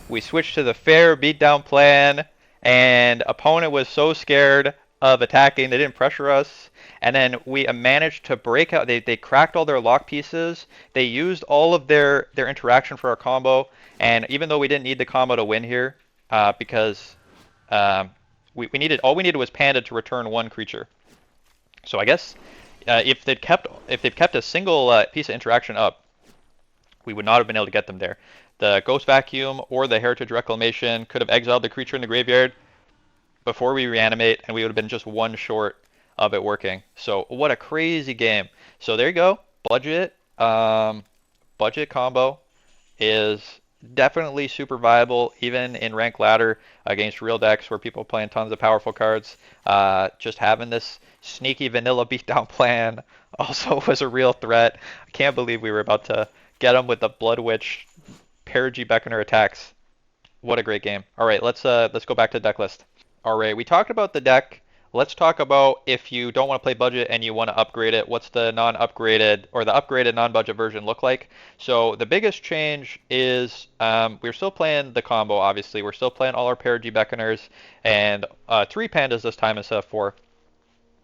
We switched to the fair beatdown plan, and opponent was so scared of attacking, they didn't pressure us. And then we managed to break out. They cracked all their lock pieces. They used all of their interaction for our combo. And even though we didn't need the combo to win here, because we needed all we needed was Panda to return 1 creature. So I guess if they've kept a single piece of interaction up, we would not have been able to get them there. The Ghost Vacuum or the Heritage Reclamation could have exiled the creature in the graveyard before we reanimate, and we would have been just 1 short of it working. So what a crazy game. So there you go. Budget combo is definitely super viable, even in rank ladder against real decks where people are playing tons of powerful cards. Just having this sneaky vanilla beatdown plan also was a real threat. I can't believe we were about to get him with the Blood Witch Perigee Beckoner attacks. What a great game. All right, let's go back to the deck list. All right, we talked about the deck. Let's talk about if you don't want to play budget and you want to upgrade it, what's the non-upgraded or the upgraded non-budget version look like? So the biggest change is we're still playing the combo, obviously. We're still playing all our Perigee Beckoners and 3 Pandas this time instead of 4.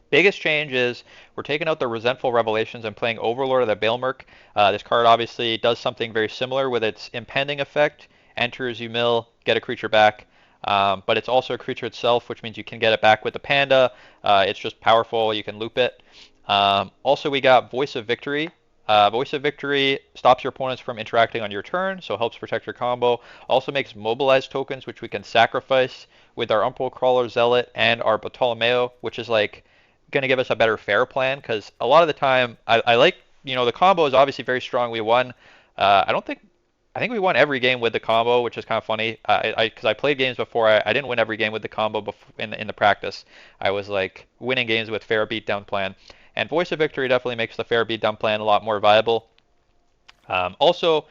Biggest change is we're taking out the Resentful Revelations and playing Overlord of the Baelmerk. This card obviously does something very similar with its impending effect. Enters, you mill, get a creature back. But it's also a creature itself, which means you can get it back with the Panda. It's just powerful. You can loop it. Also, we got Voice of Victory. Voice of Victory stops your opponents from interacting on your turn, so helps protect your combo. Also makes mobilized tokens, which we can sacrifice with our Umbral Crawler Zealot and our Bartolomeo, which is like going to give us a better fair plan, because a lot of the time I like, the combo is obviously very strong. We won. I think we won every game with the combo, which is kind of funny. Because I played games before, I didn't win every game with the combo in the practice. I was like winning games with fair beatdown plan. And Voice of Victory definitely makes the fair beatdown plan a lot more viable. Also,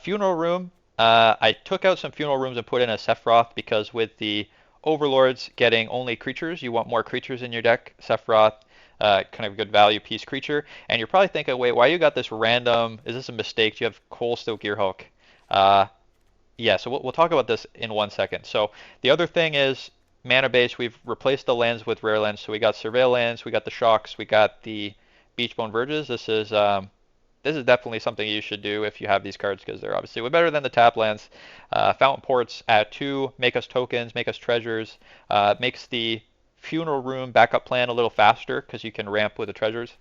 Funeral Room. I took out some Funeral Rooms and put in a Sephiroth because with the Overlords getting only creatures, you want more creatures in your deck. Sephiroth, kind of a good value piece creature. And you're probably thinking, wait, why you got this random, is this a mistake? Do you have Coldsteel Gearhulk? Yeah, so we'll talk about this in 1 second. So the other thing is mana base. We've replaced the lands with rare lands. So we got Surveil lands, we got the Shocks, we got the Beachbone Verges. This is definitely something you should do if you have these cards, because they're obviously way better than the tap lands. Fountain Ports at 2, make us tokens, make us treasures, makes the Funeral Room backup plan a little faster because you can ramp with the treasures.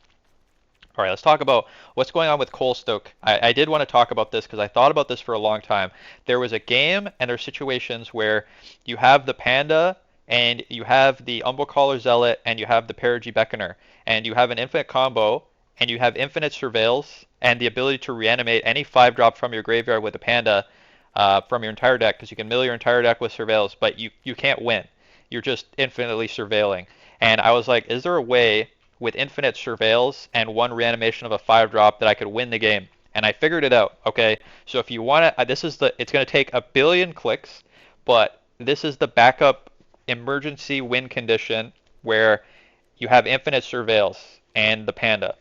All right, let's talk about what's going on with Coldsteel. I did want to talk about this because I thought about this for a long time. There was a game and there's situations where you have the Panda and you have the Umbral Crawler Zealot and you have the Perigee Beckoner and you have an infinite combo and you have infinite surveils and the ability to reanimate any 5-drop from your graveyard with a Panda from your entire deck, because you can mill your entire deck with surveils, but you can't win. You're just infinitely surveilling. And I was like, is there a way with infinite surveils and 1 reanimation of a 5-drop that I could win the game? And I figured it out. Okay, so if you want to, it's going to take a billion clicks, but this is the backup emergency win condition where you have infinite surveils and the Panda.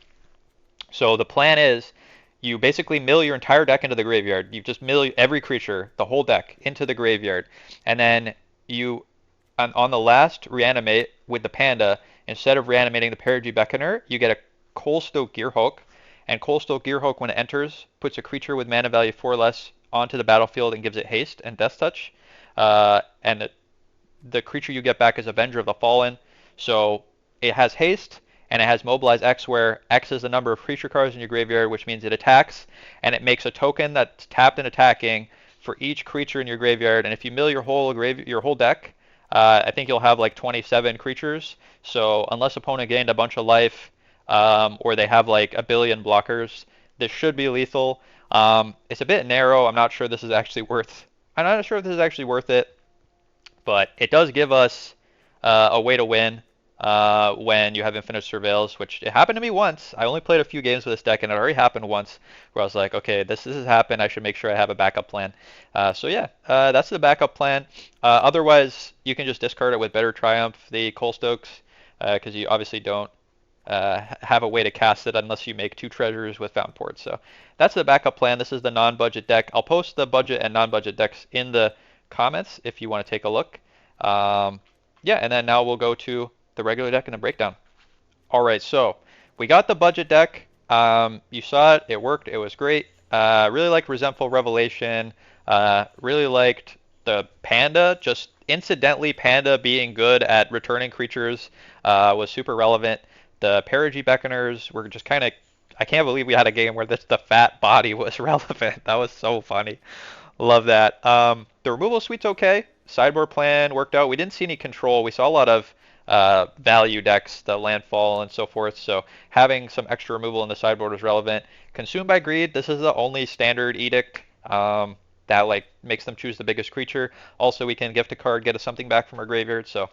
So the plan is you basically mill your entire deck into the graveyard. You just mill every creature, the whole deck, into the graveyard. And then you, on the last reanimate with the Panda, instead of reanimating the Perigee Beckoner, you get a Coldsteel Gearhulk. And Coldsteel Gearhulk, when it enters, puts a creature with mana value 4 or less onto the battlefield and gives it haste and death touch. And the creature you get back is Avenger of the Fallen. So it has haste and it has mobilize X, where X is the number of creature cards in your graveyard, which means it attacks, and it makes a token that's tapped and attacking for each creature in your graveyard. And if you mill your whole deck, I think you'll have like 27 creatures. So unless opponent gained a bunch of life, or they have like a billion blockers, this should be lethal. It's a bit narrow. I'm not sure this is actually worth. I'm not sure if this is actually worth it, but it does give us a way to win when you have Infinite Surveils, which it happened to me once. I only played a few games with this deck, and it already happened once where I was like, okay, this has happened. I should make sure I have a backup plan. So yeah, that's the backup plan. Otherwise, you can just discard it with Better Triumph, the Coal Stokes, because you obviously don't have a way to cast it unless you make 2 treasures with Fountain Port. So that's the backup plan. This is the non-budget deck. I'll post the budget and non-budget decks in the comments if you want to take a look. Yeah, and then now we'll go to the regular deck and the breakdown. All right, so we got the budget deck. You saw it. It worked. It was great. Really liked Resentful Revelation. Really liked the Panda. Just incidentally, Panda being good at returning creatures was super relevant. The Perigee Beckoners were just kind of. I can't believe we had a game where the fat body was relevant. That was so funny. Love that. The removal suite's okay. Sideboard plan worked out. We didn't see any control. We saw a lot of value decks, the landfall and so forth. So having some extra removal in the sideboard was relevant. Consumed by Greed. This is the only standard edict that like makes them choose the biggest creature. Also, we can gift a card, get something back from our graveyard. So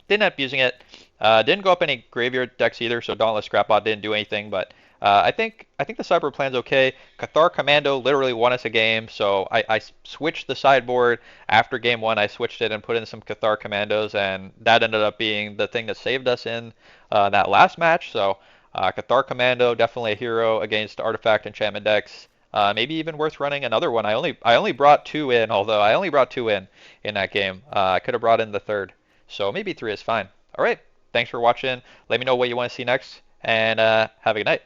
didn't end up using it. Didn't go up any graveyard decks either, so Dauntless Scrapbot didn't do anything. But I think the sideboard plan's okay. Cathar Commando literally won us a game, so I switched the sideboard after game 1. I switched it and put in some Cathar Commandos, and that ended up being the thing that saved us in that last match. So Cathar Commando, definitely a hero against Artifact Enchantment decks. Maybe even worth running another one. I only brought 2 in, although I only brought 2 in that game. I could have brought in the third. So maybe 3 is fine. All right. Thanks for watching. Let me know what you want to see next, and have a good night.